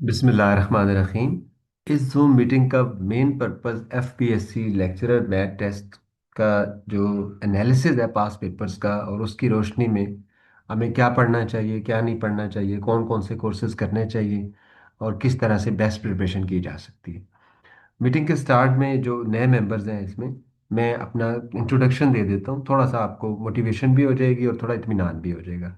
बिस्मिल्लाहिर्रहमानिर्रहीम। इस zoom meeting का main purpose FPSC lecturer math test का जो एनालिसिस है पास पेपर्स का, और उसकी रोशनी में हमें क्या पढ़ना चाहिए, क्या नहीं पढ़ना चाहिए, कौन कौन से कोर्सेज करने चाहिए और किस तरह से बेस्ट प्रिपरेशन की जा सकती है। मीटिंग के स्टार्ट में जो नए मेंबर्स हैं इसमें मैं अपना इंट्रोडक्शन दे देता हूँ, थोड़ा सा आपको मोटिवेशन भी हो जाएगी और थोड़ा इत्मीनान भी हो जाएगा,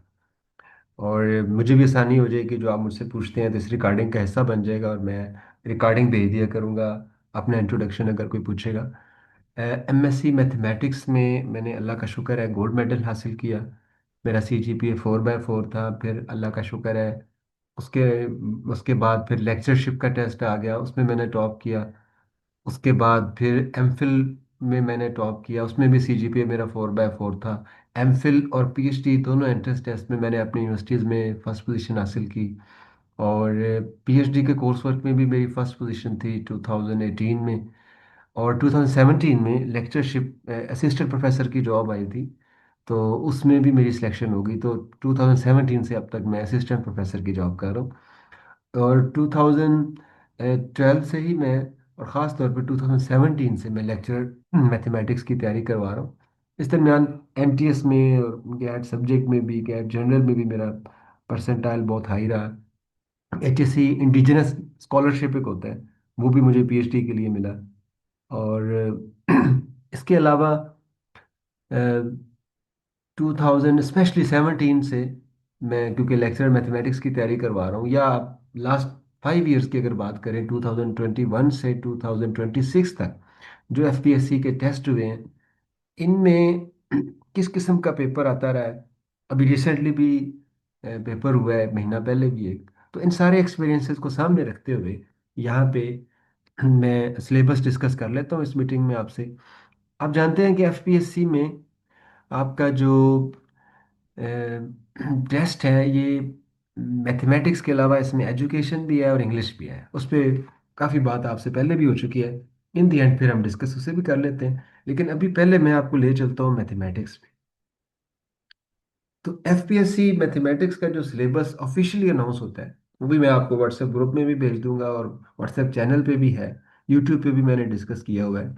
और मुझे भी आसानी हो जाएगी। जो आप मुझसे पूछते हैं तो इस रिकॉर्डिंग का हिस्सा बन जाएगा और मैं रिकॉर्डिंग भेज दिया करूँगा अपना इंट्रोडक्शन अगर कोई पूछेगा। एमएससी मैथमेटिक्स में मैंने अल्लाह का शुक्र है गोल्ड मेडल हासिल किया। मेरा सीजीपीए 4/4 था। फिर अल्लाह का शुक्र है उसके उसके बाद फिर लेक्चरशिप का टेस्ट आ गया, उसमें मैंने टॉप किया। उसके बाद फिर एमफिल में मैंने टॉप किया, उसमें भी सीजीपीए मेरा 4/4 था। एमफिल और पीएचडी दोनों एंट्रेंस टेस्ट में मैंने अपनी यूनिवर्सिटीज़ में फर्स्ट पोजीशन हासिल की। और पीएचडी के कोर्स वर्क में भी मेरी फर्स्ट पोजीशन थी 2018 में। और 2017 में लेक्चरशिप असिस्टेंट प्रोफेसर की जॉब आई थी, तो उसमें भी मेरी सिलेक्शन हो गई। तो 2017 से अब तक मैं असिस्टेंट प्रोफेसर की जॉब कर रहा हूँ। और 2012 से ही मैं, और ख़ास तौर पे 2017 से मैं लेक्चरर मैथमेटिक्स की तैयारी करवा रहा हूँ। इस दरमियान एमटीएस में और गैट सब्जेक्ट में भी, गैट जनरल में भी मेरा परसेंटाइल बहुत हाई रहा। एचएससी इंडिजिनस स्कॉलरशिप एक होता है, वो भी मुझे पीएचडी के लिए मिला। और इसके अलावा 2000 स्पेशली 17 से मैं, क्योंकि लेक्चरर मैथमेटिक्स की तैयारी करवा रहा हूँ, या लास्ट 5 इयर्स की अगर बात करें 2021 से 2026 तक जो एफपीएससी के टेस्ट हुए हैं, इनमें किस किस्म का पेपर आता रहा है। अभी रिसेंटली भी पेपर हुआ है, महीना पहले भी एक। तो इन सारे एक्सपीरियंसेस को सामने रखते हुए यहाँ पे मैं सिलेबस डिस्कस कर लेता हूँ इस मीटिंग में आपसे। आप जानते हैं कि एफपीएससी में आपका जो टेस्ट है, ये मैथमेटिक्स के अलावा इसमें एजुकेशन भी है और इंग्लिश भी है। उस पर काफ़ी बात आपसे पहले भी हो चुकी है। इन दी एंड फिर हम डिस्कस उसे भी कर लेते हैं, लेकिन अभी पहले मैं आपको ले चलता हूँ मैथमेटिक्स में। तो एफपीएससी मैथमेटिक्स का जो सिलेबस ऑफिशियली अनाउंस होता है, वो भी मैं आपको व्हाट्सएप ग्रुप में भी भेज दूंगा, और व्हाट्सएप चैनल पे भी है, यूट्यूब पे भी मैंने डिस्कस किया हुआ है।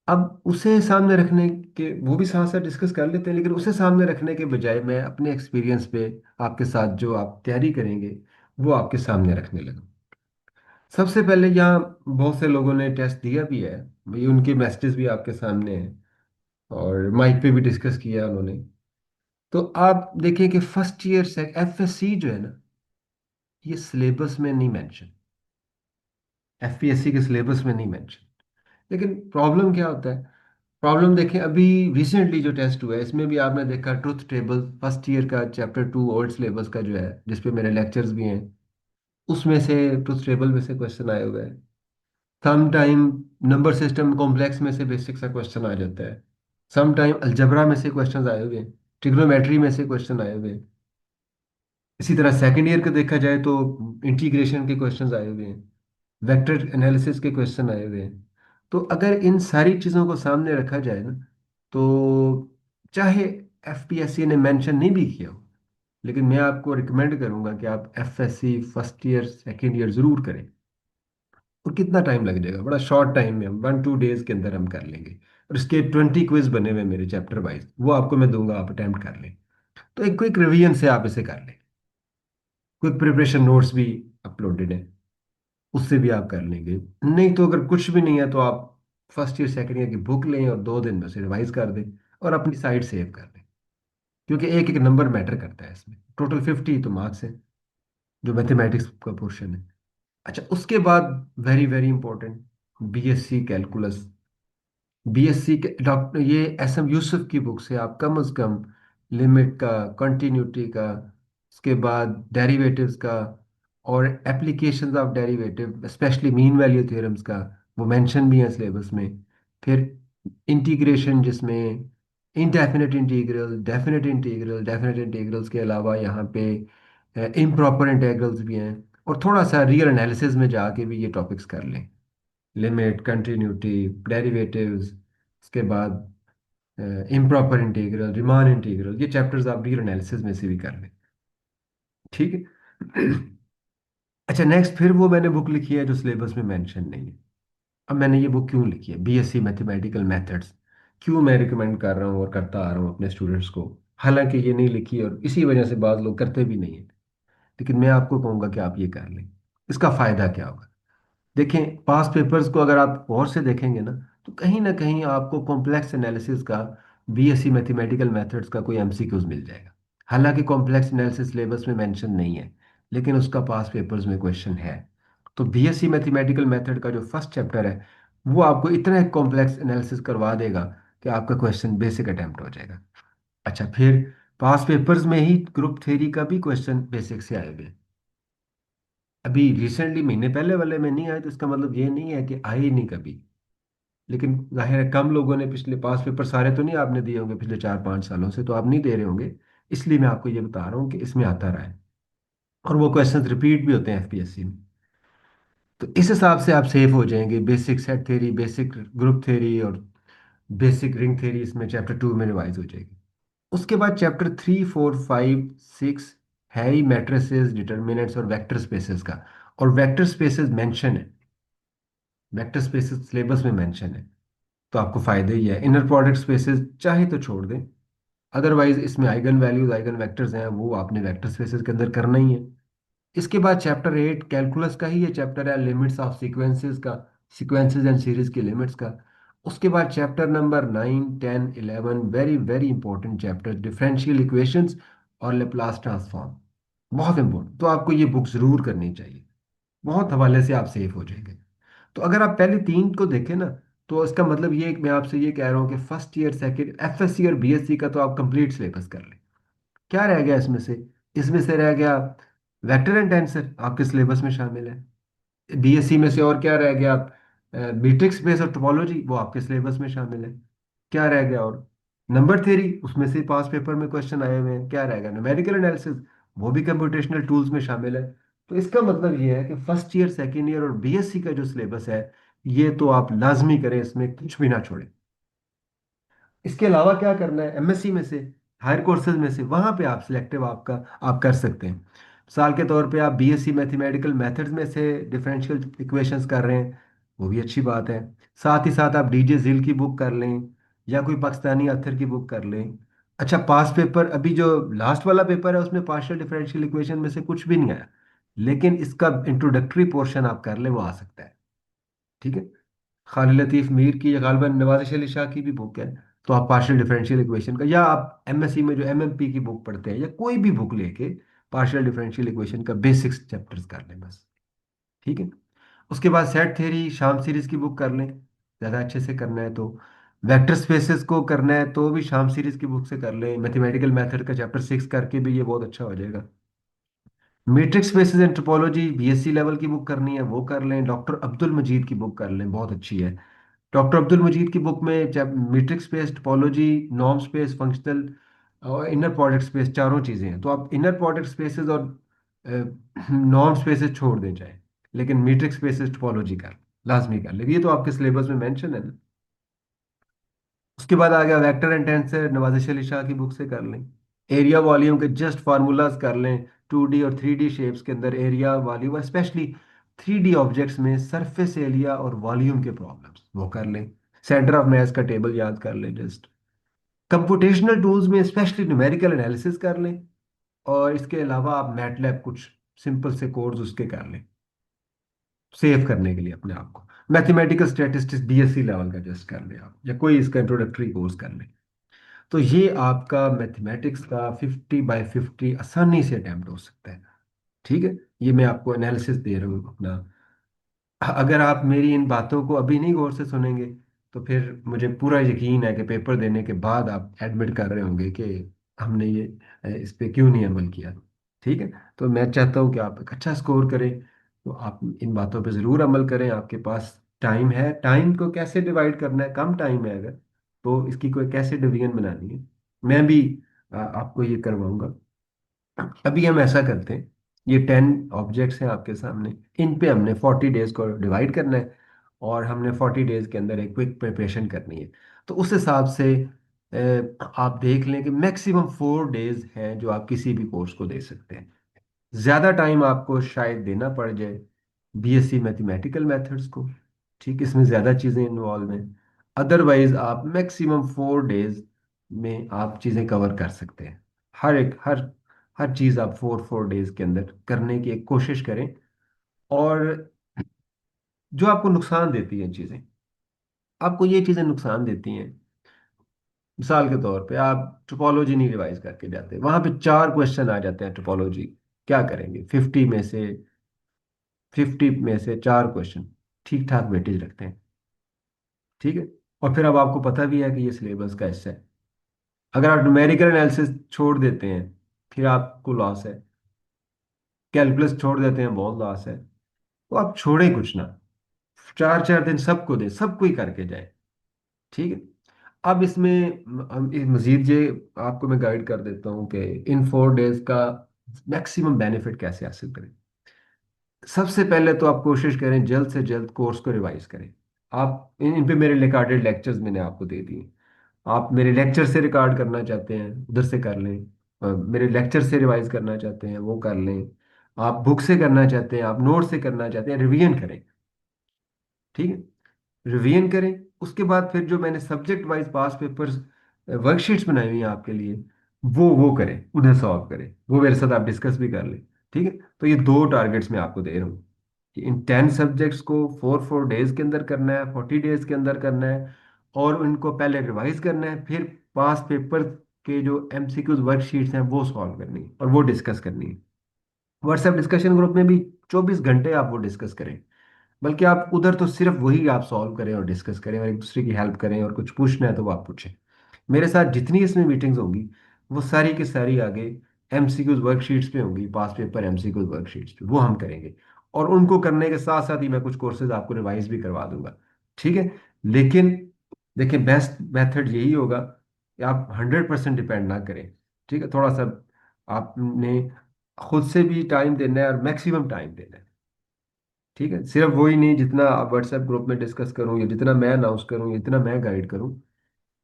अब उसे सामने रखने के, वो भी साथ साथ डिस्कस कर लेते हैं, लेकिन उसे सामने रखने के बजाय मैं अपने एक्सपीरियंस पे आपके साथ जो आप तैयारी करेंगे वो आपके सामने रखने लगा। सबसे पहले यहाँ बहुत से लोगों ने टेस्ट दिया भी है, भाई उनके मैसेजेस भी आपके सामने हैं और माइक पे भी डिस्कस किया उन्होंने। तो आप देखिए कि फर्स्ट ईयर से एफएससी जो है ना, ये सिलेबस में नहीं मेंशन, एफपीएससी के सिलेबस में नहीं मेंशन। लेकिन प्रॉब्लम क्या होता है, प्रॉब्लम देखें अभी रिसेंटली जो टेस्ट हुआ है इसमें भी आपने देखा ट्रुथ टेबल फर्स्ट ईयर का चैप्टर 2 ओल्ड सिलेबस का जो है, जिसपे मेरे लेक्चर्स भी हैं, उसमें से ट्रुथ टेबल में से क्वेश्चन आए हुए हैं। Some time number system complex में से बेसिक सा क्वेश्चन आ जाता है। सम टाइम अलजबरा में से क्वेश्चन आए हुए हैं। ट्रिग्नोमेट्री में से क्वेश्चन आए हुए हैं। इसी तरह सेकेंड ईयर का देखा जाए तो इंटीग्रेशन के क्वेश्चंस आए हुए हैं, वेक्टर एनालिसिस के क्वेश्चन आए हुए हैं। तो अगर इन सारी चीज़ों को सामने रखा जाए ना, तो चाहे एफपीएससी ने मेंशन नहीं भी किया हो, लेकिन मैं आपको रिकमेंड करूंगा कि आप FSc first year second year ज़रूर करें। और कितना टाइम लग जाएगा, बड़ा शॉर्ट टाइम में, हम 1-2 डेज के अंदर हम कर लेंगे। और इसके 20 क्विज बने हुए हैं मेरे चैप्टर वाइज, वो आपको मैं दूंगा, आप अटेम्प्ट कर लें। तो एक क्विक रिवीजन से आप इसे कर लें। क्विक प्रिपरेशन नोट्स भी अपलोडेड है, उससे भी आप कर लेंगे। नहीं तो अगर कुछ भी नहीं है तो आप फर्स्ट ईयर सेकंड ईयर की बुक लें और 2 दिन में उसे रिवाइज कर दें और अपनी साइड सेव कर दें। क्योंकि एक एक नंबर मैटर करता है इसमें, टोटल 50 तो मार्क्स है जो मैथमेटिक्स का पोर्शन है। अच्छा, उसके बाद very very important, BSc calculus. BSc के डॉक्टर, ये एसएम यूसुफ की बुक से आप कम से कम लिमिट का, कंटिन्यूटी का, उसके बाद डेरिवेटिव्स का, और applications of derivative specially mean value theorems का, वो मेंशन भी है सिलेबस में। फिर इंटीग्रेशन, जिसमें इनडेफिनेट इंटीग्रल, डेफिनेट इंटीग्रल्स के अलावा यहाँ पे इम्प्रॉपर इंटीग्रल्स भी हैं। और थोड़ा सा रियल एनालिसिस में जाके भी ये टॉपिक्स कर लें, लिमिट, कंटिन्यूटी, डेरिवेटिव्स, उसके बाद इम्प्रॉपर इंटीग्रल, रीमान इंटीग्रल, ये चैप्टर्स आप रियल एनालिसिस में से भी कर लें। ठीक है। अच्छा, नेक्स्ट फिर वो मैंने बुक लिखी है जो सिलेबस में मेंशन नहीं है। अब मैंने ये बुक क्यों लिखी है, बीएससी मैथमेटिकल मेथड्स, क्यों मैं रिकमेंड कर रहा हूँ और करता आ रहा हूँ अपने स्टूडेंट्स को। हालांकि ये नहीं लिखी और इसी वजह से बाद लोग करते भी नहीं है, लेकिन मैं आपको कहूँगा कि आप ये कर लें। इसका फायदा क्या होगा? देखें, पास पेपर्स को अगर आप गौर से देखेंगे ना कहीं आपको कॉम्प्लेक्स एनालिसिस का, बीएससी मैथमेटिकल मेथड्स का कोई एमसीक्यूज मिल जाएगा। हालांकि कॉम्प्लेक्स एनालिसिस सिलेबस में मेंशन नहीं है, लेकिन उसका पास पेपर्स में क्वेश्चन है। तो बीएससी मैथमेटिकल मेथड का जो फर्स्ट चैप्टर है, वो आपको इतना एक कॉम्प्लेक्स एनालिसिस करवा देगा कि आपका क्वेश्चन बेसिक अटेम्प्ट हो जाएगा। अच्छा, फिर पास पेपर्स में ही ग्रुप थ्योरी का भी क्वेश्चन बेसिक से आए हुए हैं। अभी रिसेंटली महीने पहले वाले में नहीं आए, तो इसका मतलब ये नहीं है कि आए ही नहीं कभी। लेकिन जाहिर है कम लोगों ने पिछले पास पेपर सारे तो नहीं आपने दिए होंगे पिछले 4-5 सालों से, तो आप नहीं दे रहे होंगे। इसलिए मैं आपको ये बता रहा हूँ कि इसमें आता रहा है, और वो क्वेश्चंस रिपीट भी होते हैं एफपीएससी में। तो इस हिसाब से आप सेफ हो जाएंगे। Basic set theory, basic group theory और बेसिक रिंग थ्योरी इसमें चैप्टर 2 में रिवाइज हो जाएगी। उसके बाद चैप्टर 3, 4, 5, 6 है ही मैट्रिसेस, डिटर्मिनेंट्स और वेक्टर स्पेसेस का। और वेक्टर स्पेसेस मेंशन है, वेक्टर स्पेसेस सिलेबस में मेंशन है, तो आपको फायदा ही है। इनर प्रोडक्ट स्पेसेस चाहे तो छोड़ दें, अदरवाइज इसमें आइगन वैल्यूज, आइगन वेक्टर्स हैं, वो आपने वेक्टर स्पेसेस के अंदर करना ही है। इसके बाद चैप्टर 8 कैलकुलस का ही ये चैप्टर है, लिमिट्स ऑफ सीक्वेंसेस का, सीक्वेंसेस एंड सीरीज की लिमिट्स का। उसके बाद chapter number 9, 10, 11, very very important chapter, differential equations और लेप्लास ट्रांसफॉर्म, बहुत इंपॉर्टेंट। तो आपको ये बुक जरूर करनी चाहिए, बहुत हवाले से आप सेफ हो जाएंगे। तो अगर आप पहले तीन को देखें ना, तो इसका मतलब ये है कि मैं आपसे ये कह रहा हूँ कि फर्स्ट ईयर, सेकंड, एफएससी और बीएससी का तो आप कंप्लीट सिलेबस कर लें। क्या रह गया इसमें से? इसमें से रह गया वेक्टर एंड टेंसर, आपके सिलेबस में शामिल है। बीएससी में से और क्या रह गया? मैट्रिक्स स्पेस और टोपोलॉजी, वो आपके सिलेबस में शामिल है। क्या रह गया और? नंबर थ्योरी, उसमें से पास पेपर में क्वेश्चन आए हुए हैं। क्या रहेगा? न्यूमेरिकल एनालिसिस, वो भी कंप्यूटेशनल टूल्स में शामिल है। तो इसका मतलब ये है कि फर्स्ट ईयर, सेकेंड ईयर और बीएससी का जो सिलेबस है, ये तो आप लाजमी करें, इसमें कुछ भी ना छोड़ें। इसके अलावा क्या करना है, एमएससी में से, हायर कोर्सेज में से, वहां पे आप सिलेक्टिव आपका आप कर सकते हैं। मिसाल के तौर पे आप बीएससी मैथमेटिकल मेथड्स में से डिफरेंशियल इक्वेशंस कर रहे हैं, वो भी अच्छी बात है। साथ ही साथ आप डीजे जिल की बुक कर लें, या कोई पाकिस्तानी अथर की बुक कर लें। अच्छा, पास पेपर अभी जो लास्ट वाला पेपर है उसमें पार्शियल डिफरेंशियल इक्वेशन में से कुछ भी नहीं आया, लेकिन इसका इंट्रोडक्टरी पोर्शन आप कर लें, वो आ सकता है। ठीक है। खालिद लतीफ़ मीर की या गालिबा नवाज़िश अली शाह की भी बुक है, तो आप पार्शियल डिफरेंशियल इक्वेशन का, या आप एमएससी में जो एमएमपी की बुक पढ़ते हैं, या कोई भी बुक लेके पार्शियल डिफरेंशियल इक्वेशन का बेसिक्स चैप्टर्स कर लें बस। ठीक है। उसके बाद सेट थ्योरी, शाम सीरीज की बुक कर लें, ज़्यादा अच्छे से करना है तो। वेक्टर स्पेसेस को करना है तो भी शाम सीरीज की बुक से कर लें। मैथमेटिकल मेथड का चैप्टर 6 करके भी ये बहुत अच्छा हो जाएगा। Matrix spaces and topology BSc level की बुक करनी है, वो कर लें। डॉक्टर अब्दुल मजीद की बुक कर लें, बहुत अच्छी है। डॉक्टर अब्दुल मजीद की बुक में जब matrix space, topology, norm space, functional और इनर प्रोडक्ट स्पेस, चारों चीज़ें हैं। तो आप इनर प्रोडक्ट स्पेसेस और नॉर्म स्पेसेस छोड़ दें चाहे, लेकिन मैट्रिक्स स्पेसेस टोपोलॉजी कर लाजमी कर लेकिन ये तो आपके सिलेबस में मेंशन है ना। उसके बाद आ गया vector and tensor, Nawazish Ali Shah की बुक से कर लें। एरिया वॉल्यूम के जस्ट फार्मूलाज कर लें, 2D और 3D शेप्स के अंदर area volume, specially 3D objects में सरफेस एरिया और वॉल्यूम के प्रॉब्लम्स, वो कर लें। सेंटर ऑफ मास का टेबल याद कर लें जस्ट। कंप्यूटेशनल टूल्स में स्पेशली न्यूमेरिकल एनालिसिस कर लें। और इसके अलावा आप मैटलैब कुछ सिंपल से कोड्स उसके कर लें, सेव करने के लिए अपने आप को। मैथमेटिकल स्टैटिस्टिक्स बीएससी लेवल का जस्ट कर लें आप, या कोई इसका इंट्रोडक्टरी कोर्स कर लें। तो ये आपका मैथमेटिक्स का 50/50 आसानी से अटैम्प्ट हो सकता है। ठीक है। ये मैं आपको एनालिसिस दे रहा हूँ अपना। अगर आप मेरी इन बातों को अभी नहीं गौर से सुनेंगे, तो फिर मुझे पूरा यकीन है कि पेपर देने के बाद आप एडमिट कर रहे होंगे कि हमने ये इस पे क्यों नहीं अमल किया। ठीक है। तो मैं चाहता हूँ कि आप एक अच्छा स्कोर करें, तो आप इन बातों पे ज़रूर अमल करें। आपके पास टाइम है, टाइम को कैसे डिवाइड करना है, कम टाइम है अगर, तो इसकी कोई कैसे डिवीजन बनानी है, मैं भी आपको ये करवाऊंगा। अभी हम ऐसा करते हैं, ये 10 ऑब्जेक्ट्स हैं आपके सामने, इन पे हमने 40 डेज को डिवाइड करना है, और हमने 40 डेज के अंदर एक क्विक प्रिपरेशन करनी है। तो उस हिसाब से आप देख लें कि मैक्सिमम 4 डेज हैं जो आप किसी भी कोर्स को दे सकते हैं। ज़्यादा टाइम आपको शायद देना पड़ जाए बीएससी मैथमेटिकल मेथड्स को। ठीक, इसमें ज़्यादा चीज़ें इन्वॉल्व हैं। अदरवाइज आप मैक्सिमम 4 डेज में आप चीज़ें कवर कर सकते हैं। हर चीज़ आप 4 डेज के अंदर करने की एक कोशिश करें। और जो आपको नुकसान देती हैं चीज़ें, आपको ये चीज़ें नुकसान देती हैं। मिसाल के तौर पे आप टोपोलॉजी नहीं रिवाइज करके जाते, वहां पे 4 क्वेश्चन आ जाते हैं टोपोलॉजी, क्या करेंगे? 50 में से 4 क्वेश्चन ठीक ठाक वेटेज रखते हैं। ठीक है। और फिर अब आपको पता भी है कि ये सिलेबस का हिस्सा है। अगर आप न्यूमेरिकल एनालिसिस छोड़ देते हैं, फिर आपको लॉस है। कैलकुलस छोड़ देते हैं, बहुत लॉस है। तो आप छोड़ें कुछ ना, 4 4 दिन सबको दें, सबको ही करके जाए। ठीक है। अब इसमें हम मजीद ये आपको मैं गाइड कर देता हूँ कि इन 4 डेज का मैक्सिमम बेनिफिट कैसे हासिल करें। सबसे पहले तो आप कोशिश करें जल्द से जल्द कोर्स को रिवाइज करें। आप इन पे मेरे रिकॉर्डेड लेक्चर्स मैंने आपको दे दिए। आप मेरे लेक्चर से रिकॉर्ड करना चाहते हैं, उधर से कर लें। मेरे लेक्चर से रिवाइज करना चाहते हैं, वो कर लें। आप बुक से करना चाहते हैं, आप नोट से करना चाहते हैं, रिवीजन करें। ठीक है। रिवीजन करें। उसके बाद फिर जो मैंने सब्जेक्ट वाइज पास पेपर्स वर्कशीट्स बनाई हुई हैं आपके लिए, वो करें, उन्हें सॉल्व करें, वो मेरे साथ आप डिस्कस भी कर लें। ठीक है। तो ये 2 टारगेट्स मैं आपको दे रहा हूँ कि इन 10 सब्जेक्ट्स को 4 4 डेज के अंदर करना है, 40 डेज के अंदर करना है। और उनको पहले रिवाइज करना है, फिर पास पेपर के जो एमसीक्यूज वर्कशीट्स हैं वो सॉल्व करनी है और वो डिस्कस करनी है। व्हाट्सएप डिस्कशन ग्रुप में भी 24 घंटे आप वो डिस्कस करें। बल्कि आप उधर तो सिर्फ वही आप सॉल्व करें और डिस्कस करें और एक दूसरे की हेल्प करें, और कुछ पूछना है तो वो आप पूछें। मेरे साथ जितनी इसमें मीटिंग्स होंगी, वो सारी की सारी आगे एमसीक्यूज वर्कशीट्स पे होंगी, पास पेपर एमसीक्यूज वर्कशीट्स पे वो हम करेंगे। और उनको करने के साथ साथ ही मैं कुछ कोर्सेज आपको रिवाइज भी करवा दूंगा। ठीक है। लेकिन देखिए, बेस्ट मेथड यही होगा कि आप 100% डिपेंड ना करें। ठीक है। थोड़ा सा आपने खुद से भी टाइम देना है और मैक्सिमम टाइम देना है। ठीक है। सिर्फ वही नहीं, जितना आप व्हाट्सएप ग्रुप में डिस्कस करूं या जितना मैं अनाउंस करूं या जितना मैं गाइड करूं,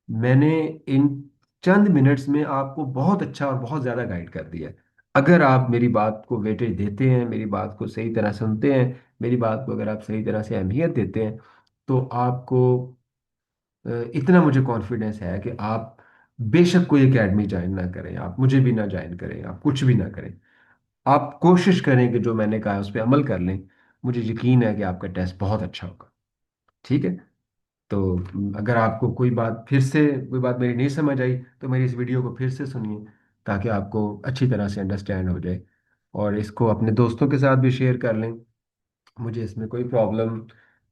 मैंने इन चंद मिनट्स में आपको बहुत अच्छा और बहुत ज़्यादा गाइड कर दिया है। अगर आप मेरी बात को वेटेज देते हैं, मेरी बात को सही तरह सुनते हैं, मेरी बात को अगर आप सही तरह से अहमियत देते हैं, तो आपको इतना मुझे कॉन्फिडेंस है कि आप बेशक कोई एकेडमी ज्वाइन ना करें, आप मुझे भी ना ज्वाइन करें, आप कुछ भी ना करें, आप कोशिश करें कि जो मैंने कहा है उस पर अमल कर लें। मुझे यकीन है कि आपका टेस्ट बहुत अच्छा होगा। ठीक है। तो अगर आपको कोई बात मेरी नहीं समझ आई, तो मेरी इस वीडियो को फिर से सुनिए, ताकि आपको अच्छी तरह से अंडरस्टैंड हो जाए। और इसको अपने दोस्तों के साथ भी शेयर कर लें। मुझे इसमें कोई प्रॉब्लम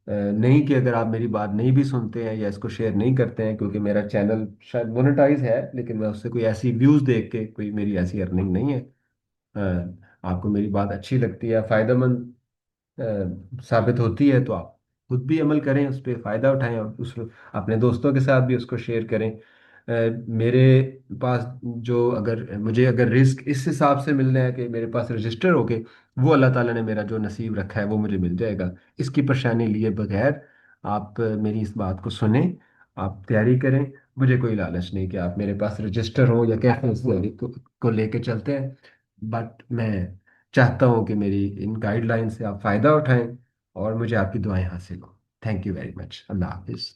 नहीं कि अगर आप मेरी बात नहीं भी सुनते हैं या इसको शेयर नहीं करते हैं, क्योंकि मेरा चैनल शायद मोनेटाइज है, लेकिन मैं उससे कोई ऐसी व्यूज़ देख के कोई मेरी ऐसी अर्निंग नहीं है। आपको मेरी बात अच्छी लगती है, फायदेमंद साबित होती है, तो आप खुद भी अमल करें, उस पर फ़ायदा उठाएं और उस अपने दोस्तों के साथ भी उसको शेयर करें। मेरे पास जो अगर मुझे अगर रिस्क इस हिसाब से मिलना है कि मेरे पास रजिस्टर होके, वो अल्लाह ताला ने मेरा जो नसीब रखा है वो मुझे मिल जाएगा। इसकी परेशानी लिए बगैर आप मेरी इस बात को सुने, आप तैयारी करें। मुझे कोई लालच नहीं कि आप मेरे पास रजिस्टर हो या कैसे इस तैयारी को लेके चलते हैं। बट मैं चाहता हूँ कि मेरी इन गाइडलाइन से आप फ़ायदा उठाएं और मुझे आपकी दुआएं हासिल हो। Thank you very much. अल्लाह हाफिज़।